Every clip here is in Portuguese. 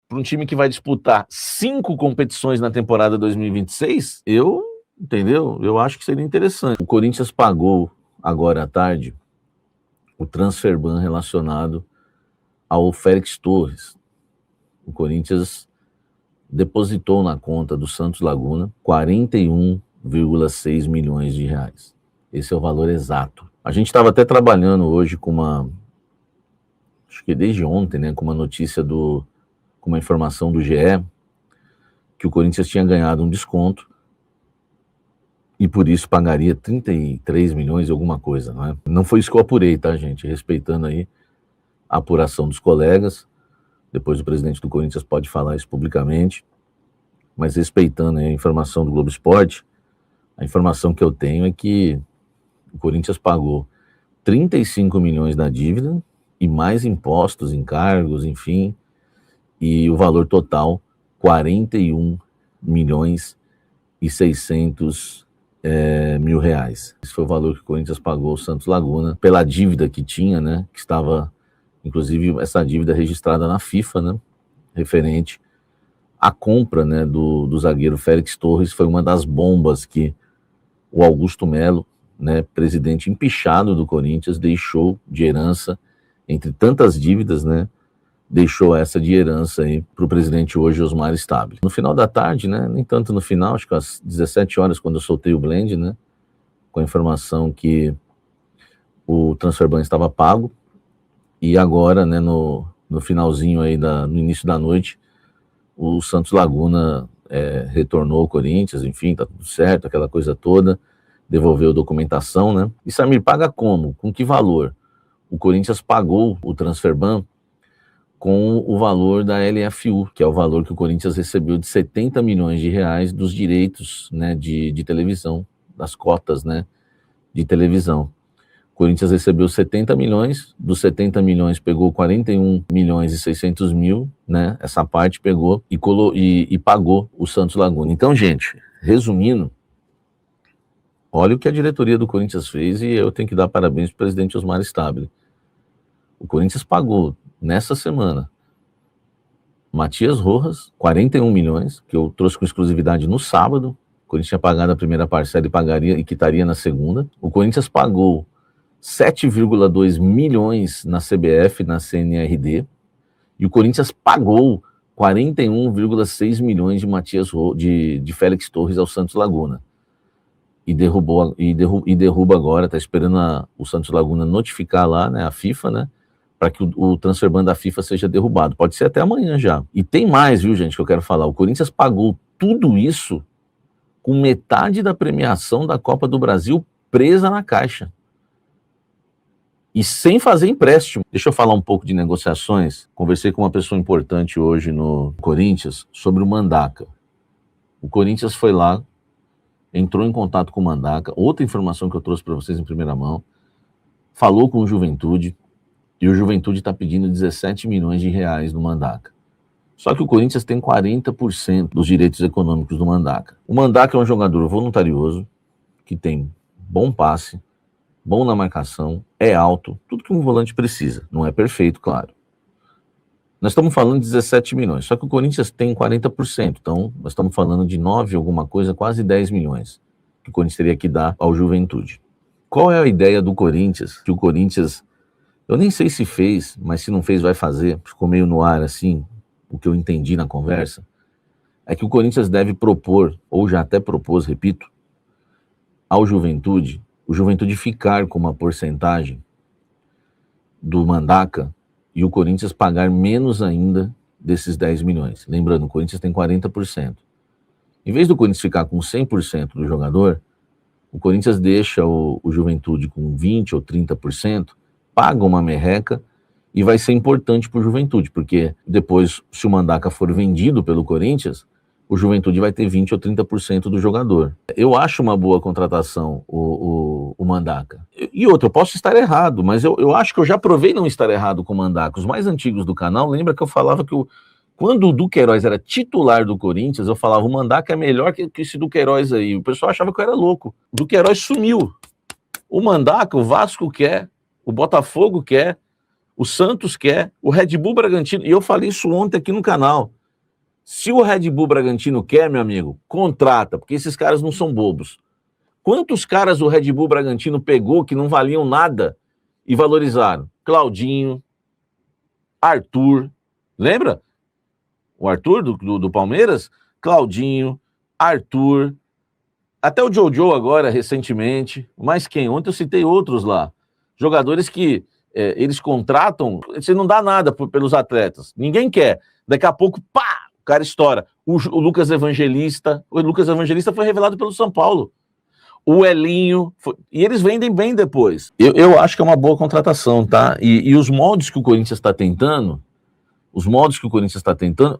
para um time que vai disputar 5 competições na temporada 2026, entendeu? Eu acho que seria interessante. O Corinthians pagou agora à tarde o transfer ban relacionado ao Félix Torres. O Corinthians depositou na conta do Santos Laguna 41,6 milhões de reais. Esse é o valor exato. A gente estava até trabalhando hoje acho que desde ontem, né, com uma notícia com uma informação do GE, que o Corinthians tinha ganhado um desconto e por isso pagaria 33 milhões e alguma coisa, não é? Não foi isso que eu apurei, tá, gente? Respeitando aí a apuração dos colegas, depois o presidente do Corinthians pode falar isso publicamente, mas respeitando aí a informação do Globo Esporte, a informação que eu tenho é que o Corinthians pagou 35 milhões da dívida e mais impostos, encargos, enfim, e o valor total 41 milhões e 600 mil reais. Esse foi o valor que o Corinthians pagou ao Santos Laguna pela dívida que tinha, né, que estava, inclusive, essa dívida registrada na FIFA, né, referente à compra, né, do zagueiro Félix Torres. Foi uma das bombas que o Augusto Melo, né, presidente empichado do Corinthians, deixou de herança, entre tantas dívidas, né, deixou essa de herança aí para o presidente hoje, Osmar Stabile. No final da tarde, né, nem tanto no final, acho que às 17 horas, quando eu soltei o blend, né, com a informação que o transfer ban estava pago, e agora, né, no finalzinho aí, no início da noite, o Santos Laguna retornou ao Corinthians, enfim, tá tudo certo, aquela coisa toda, devolveu documentação, né. E Samir, paga como? Com que valor? O Corinthians pagou o transfer ban com o valor da LFU, que é o valor que o Corinthians recebeu de 70 milhões de reais dos direitos, né, de televisão, das cotas, né, de televisão. O Corinthians recebeu 70 milhões, dos 70 milhões pegou 41 milhões e 600 mil, né, essa parte pegou e pagou o Santos Laguna. Então, gente, resumindo, olha o que a diretoria do Corinthians fez, e eu tenho que dar parabéns para o presidente Osmar Stabile. O Corinthians pagou nessa semana Matias Rojas, 41 milhões, que eu trouxe com exclusividade no sábado. O Corinthians tinha pagado a primeira parcela e quitaria na segunda. O Corinthians pagou 7,2 milhões na CBF, na CNRD, e o Corinthians pagou 41,6 milhões de Félix Torres ao Santos Laguna. E derruba agora, está esperando o Santos Laguna notificar lá, né, a FIFA, né, para que o transfer ban da FIFA seja derrubado. Pode ser até amanhã já. E tem mais, viu, gente, que eu quero falar. O Corinthians pagou tudo isso com metade da premiação da Copa do Brasil presa na caixa. E sem fazer empréstimo. Deixa eu falar um pouco de negociações. Conversei com uma pessoa importante hoje no Corinthians sobre o Mandaca. O Corinthians foi lá, entrou em contato com o Mandaca. Outra informação que eu trouxe para vocês em primeira mão. Falou com o Juventude. E o Juventude está pedindo 17 milhões de reais no Mandaca. Só que o Corinthians tem 40% dos direitos econômicos do Mandaca. O Mandaca é um jogador voluntarioso, que tem bom passe, bom na marcação, é alto, tudo que um volante precisa. Não é perfeito, claro. Nós estamos falando de 17 milhões, só que o Corinthians tem 40%, então nós estamos falando de 9 alguma coisa, quase 10 milhões, que o Corinthians teria que dar ao Juventude. Qual é a ideia do Corinthians? Que o Corinthians, eu nem sei se fez, mas se não fez vai fazer, ficou meio no ar assim, o que eu entendi na conversa, é que o Corinthians deve propor, ou já até propôs, repito, ao Juventude, o Juventude ficar com uma porcentagem do Mandaca e o Corinthians pagar menos ainda desses 10 milhões. Lembrando, o Corinthians tem 40%. Em vez do Corinthians ficar com 100% do jogador, o Corinthians deixa o Juventude com 20% ou 30%, paga uma merreca e vai ser importante para o Juventude, porque depois, se o Mandaca for vendido pelo Corinthians, o Juventude vai ter 20% ou 30% do jogador. Eu acho uma boa contratação o Mandaca. E outra, eu posso estar errado, mas eu acho que eu já provei não estar errado com o Mandaca. Os mais antigos do canal, lembra que eu falava que quando o Duqueiroz era titular do Corinthians, eu falava, o Mandaca é melhor que esse Duqueiroz aí. O pessoal achava que eu era louco. O Duqueiroz sumiu. O Mandaca, o Vasco quer, o Botafogo quer, o Santos quer, o Red Bull Bragantino, e eu falei isso ontem aqui no canal. Se o Red Bull Bragantino quer, meu amigo, contrata, porque esses caras não são bobos. Quantos caras o Red Bull Bragantino pegou que não valiam nada e valorizaram? Claudinho, Arthur, lembra? O Arthur do Palmeiras? Claudinho, Arthur, até o Jojo agora, recentemente. Mas quem? Ontem eu citei outros lá. Jogadores que eles contratam, você não dá nada pelos atletas. Ninguém quer. Daqui a pouco, pá, o cara estoura. O Lucas Evangelista. O Lucas Evangelista foi revelado pelo São Paulo. O Elinho. E eles vendem bem depois. Eu acho que é uma boa contratação, tá? E os moldes que o Corinthians está tentando,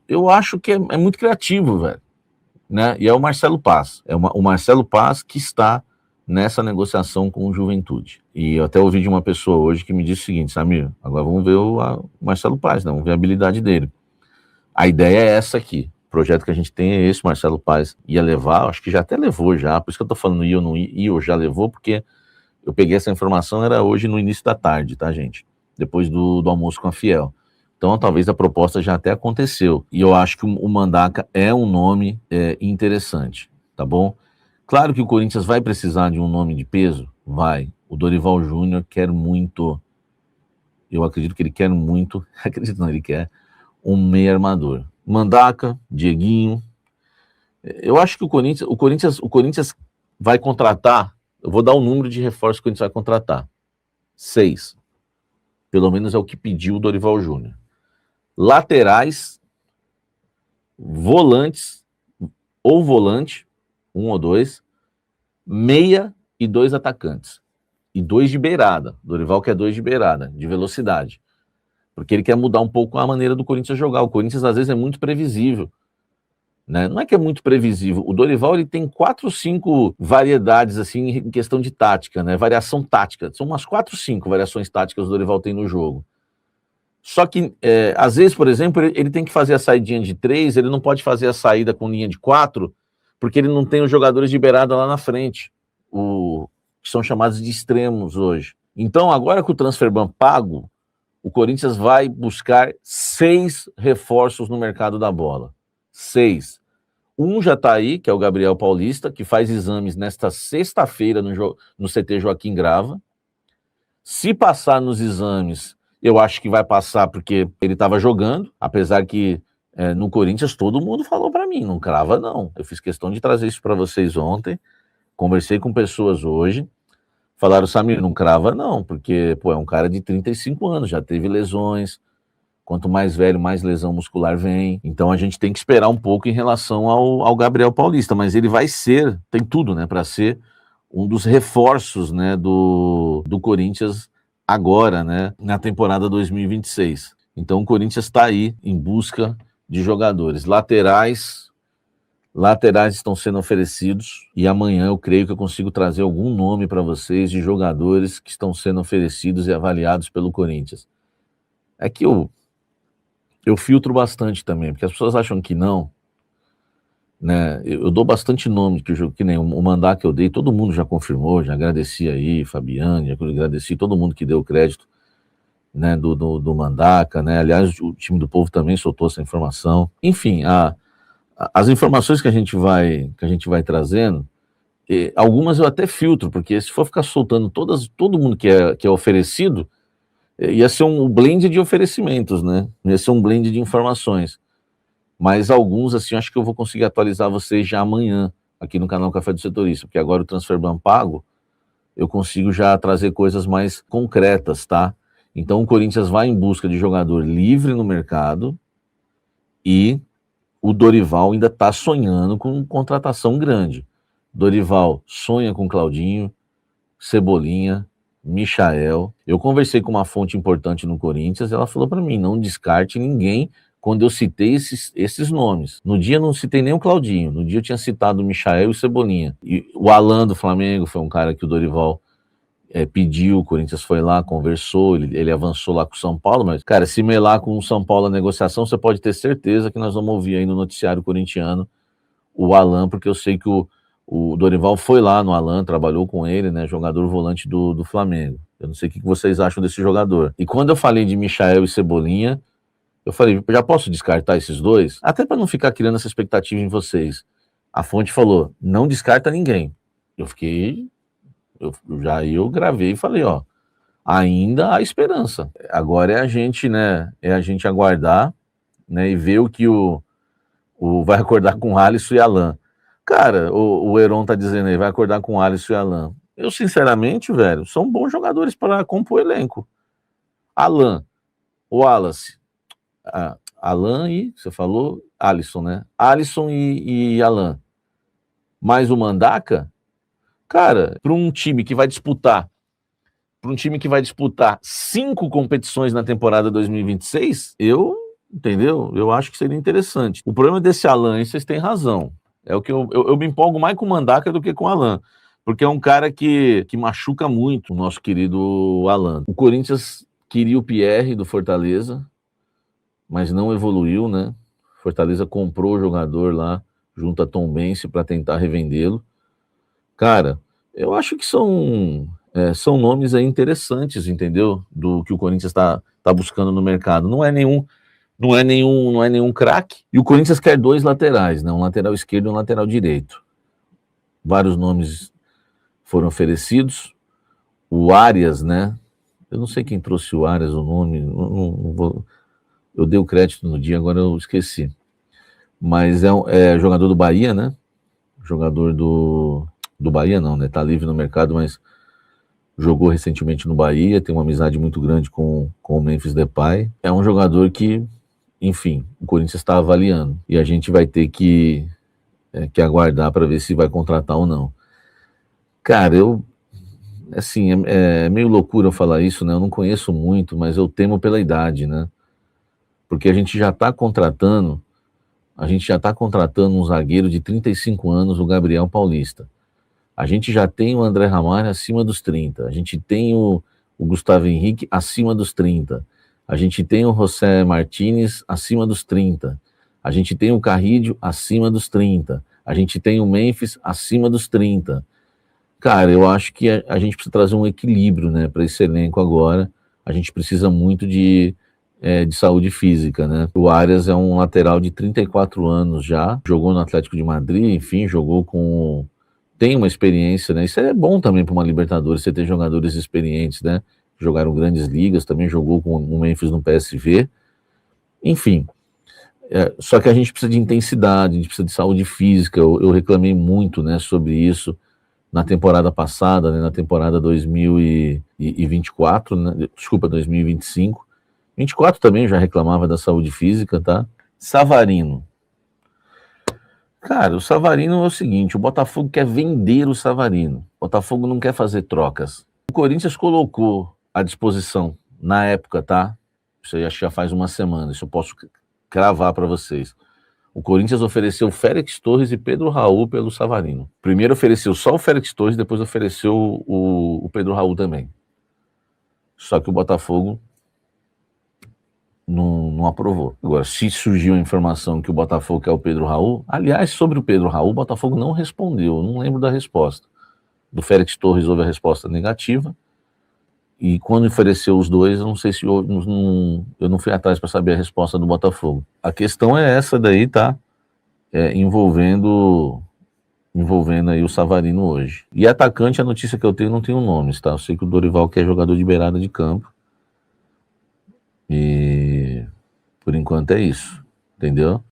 eu acho que é muito criativo, velho. Né? E é o Marcelo Paz. O Marcelo Paz que está nessa negociação com o Juventude. E eu até ouvi de uma pessoa hoje que me disse o seguinte: Samir, agora vamos ver o Marcelo Paz, né? Vamos ver a habilidade dele. A ideia é essa aqui. O projeto que a gente tem é esse. Marcelo Paz ia levar, acho que já até levou já, por isso que eu tô falando ia ou não ia, ou já levou, porque eu peguei essa informação, era hoje no início da tarde, tá, gente? Depois do almoço com a Fiel. Então, talvez a proposta já até aconteceu. E eu acho que o Mandaca é um nome interessante, tá bom? Claro que o Corinthians vai precisar de um nome de peso? Vai. O Dorival Júnior quer muito, eu acredito que ele quer muito, acredito não, ele quer um meio armador. Mandaca, Dieguinho. Eu acho que o Corinthians vai contratar, eu vou dar o número de reforços que o Corinthians vai contratar. 6. Pelo menos é o que pediu o Dorival Júnior. Laterais, volantes, ou volante, 1 ou 2, meia e 2 atacantes. E 2 de beirada. Dorival quer 2 de beirada, de velocidade. Porque ele quer mudar um pouco a maneira do Corinthians jogar. O Corinthians, às vezes, é muito previsível. Né? Não é que é muito previsível. O Dorival ele tem 4, 5 variedades assim, em questão de tática, né? Variação tática. São umas 4, 5 variações táticas que o Dorival tem no jogo. Só que, às vezes, por exemplo, ele tem que fazer a saidinha de 3, ele não pode fazer a saída com linha de 4, porque ele não tem os jogadores de beirada lá na frente, que são chamados de extremos hoje. Então, agora com o Transferban pago, o Corinthians vai buscar 6 reforços no mercado da bola. 6. Um já está aí, que é o Gabriel Paulista, que faz exames nesta sexta-feira no CT Joaquim Grava. Se passar nos exames, eu acho que vai passar porque ele estava jogando, apesar que no Corinthians todo mundo falou para mim, não crava não. Eu fiz questão de trazer isso para vocês ontem, conversei com pessoas hoje, falaram, Samir, não crava não, porque é um cara de 35 anos, já teve lesões, quanto mais velho, mais lesão muscular vem, então a gente tem que esperar um pouco em relação ao Gabriel Paulista, mas ele vai ser, tem tudo, né, para ser um dos reforços, né, do Corinthians agora, né, na temporada 2026. Então o Corinthians está aí em busca de jogadores. Laterais estão sendo oferecidos e amanhã eu creio que eu consigo trazer algum nome para vocês de jogadores que estão sendo oferecidos e avaliados pelo Corinthians. É que eu filtro bastante também, porque as pessoas acham que não, né? Eu dou bastante nome, que nem o mandar que eu dei, todo mundo já confirmou, já agradeci aí, Fabiane, agradeci todo mundo que deu crédito, né, do Mandaca, né? Aliás, o time do Povo também soltou essa informação. Enfim, as informações que a gente vai trazendo, algumas eu até filtro, porque se for ficar soltando todo mundo que é oferecido, ia ser um blend de oferecimentos, né? Ia ser um blend de informações. Mas alguns, assim, acho que eu vou conseguir atualizar vocês já amanhã, aqui no canal Café do Setorista, porque agora o Transferban pago, eu consigo já trazer coisas mais concretas, tá? Então o Corinthians vai em busca de jogador livre no mercado e o Dorival ainda está sonhando com contratação grande. Dorival sonha com Claudinho, Cebolinha, Michael. Eu conversei com uma fonte importante no Corinthians, ela falou para mim, não descarte ninguém quando eu citei esses nomes. No dia eu não citei nem o Claudinho, no dia eu tinha citado o Michael e o Cebolinha. E o Alan do Flamengo foi um cara que o Dorival pediu, o Corinthians foi lá, conversou, ele avançou lá com o São Paulo, mas, cara, se melar com o São Paulo a negociação, você pode ter certeza que nós vamos ouvir aí no noticiário corintiano o Alan, porque eu sei que o Dorival foi lá no Alan, trabalhou com ele, né, jogador volante do Flamengo. Eu não sei o que vocês acham desse jogador. E quando eu falei de Michael e Cebolinha, Eu falei, já posso descartar esses dois? Até para não ficar criando essa expectativa em vocês. A fonte falou, não descarta ninguém. Eu fiquei, eu gravei e falei, ó, ainda há esperança. Agora é a gente, né, aguardar, né, e ver o que vai acordar com Alisson e Alan. Cara, o Heron tá dizendo aí, vai acordar com Alisson e Alan. Eu, sinceramente, velho, são bons jogadores para compor o elenco. Alan, o Wallace, Alan e, você falou, Alisson, né? Alisson e Alan. Mais o Mandaka, cara, para um time que vai disputar 5 competições na temporada 2026, entendeu? Eu acho que seria interessante. O problema desse Alan, e vocês têm razão, é o que eu me empolgo mais com o Mandaka do que com o Alan, porque é um cara que machuca muito o nosso querido Alan. O Corinthians queria o Pierre do Fortaleza, mas não evoluiu, né? Fortaleza comprou o jogador lá, junto a Tombense, para tentar revendê-lo. Cara, eu acho que são nomes aí interessantes, entendeu? Do que o Corinthians está buscando no mercado. Não é nenhum craque. E o Corinthians quer 2 laterais, né? Um lateral esquerdo e um lateral direito. Vários nomes foram oferecidos. O Arias, né? Eu não sei quem trouxe o Arias, o nome. Eu dei o crédito no dia, agora eu esqueci. Mas é jogador do Bahia, né? Jogador do Bahia não, né? Tá livre no mercado, mas jogou recentemente no Bahia, tem uma amizade muito grande com o Memphis Depay. É um jogador que, enfim, o Corinthians está avaliando. E a gente vai ter que aguardar para ver se vai contratar ou não. Cara, assim, é meio loucura eu falar isso, né? Eu não conheço muito, mas eu temo pela idade, né? Porque a gente já está contratando um zagueiro de 35 anos, o Gabriel Paulista. A gente já tem o André Ramalho acima dos 30. A gente tem o Gustavo Henrique acima dos 30. A gente tem o José Martínez acima dos 30. A gente tem o Carrídio acima dos 30. A gente tem o Memphis acima dos 30. Cara, eu acho que a gente precisa trazer um equilíbrio, né, para esse elenco agora. A gente precisa muito de saúde física, né? O Arias é um lateral de 34 anos já, jogou no Atlético de Madrid, enfim, tem uma experiência, né? Isso é bom também para uma Libertadores, você ter jogadores experientes, né? Jogaram grandes ligas, também jogou com o Memphis no PSV. Enfim, só que a gente precisa de intensidade, a gente precisa de saúde física. Eu reclamei muito, né, sobre isso na temporada passada, né, na temporada 2024, né, desculpa, 2025. 24 também já reclamava da saúde física, tá? Savarino. Cara, o Savarino é o seguinte, o Botafogo quer vender o Savarino. O Botafogo não quer fazer trocas. O Corinthians colocou à disposição, na época, tá? Isso aí acho que já faz uma semana, isso eu posso cravar para vocês. O Corinthians ofereceu Félix Torres e Pedro Raul pelo Savarino. Primeiro ofereceu só o Félix Torres, depois ofereceu o Pedro Raul também. Só que o Botafogo não aprovou. Agora, se surgiu a informação que o Botafogo quer o Pedro Raul, aliás, sobre o Pedro Raul, o Botafogo não respondeu, eu não lembro da resposta. Do Félix Torres houve a resposta negativa, e quando ofereceu os dois, eu não sei se eu não fui atrás para saber a resposta do Botafogo. A questão é essa daí, tá? Envolvendo aí o Savarino hoje. E atacante, a notícia que eu tenho, não tenho nomes, tá? Eu sei que o Dorival quer jogador de beirada de campo. E por enquanto é isso, entendeu?